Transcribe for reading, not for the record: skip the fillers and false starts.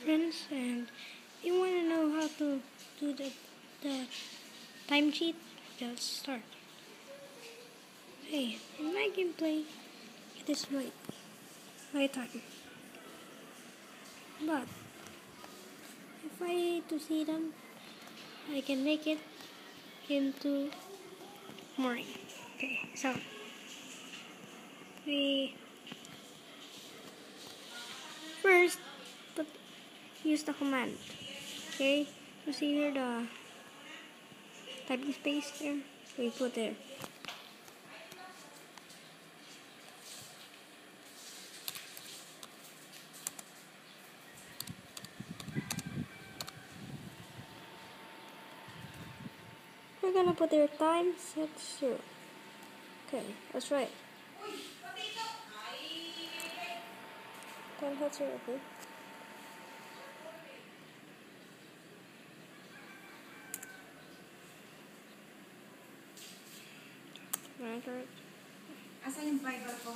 friends, and you want to know how to do the time cheat, let's start. Hey, in my gameplay, it is my time. But if I need to see them, I can make it into morning. Okay, so we first use the command. Okay, you see here the typing space there. We put there. We're gonna put their time set 0. Okay, that's right. Time set 0, okay. Enter it. Asa yung Bible ko?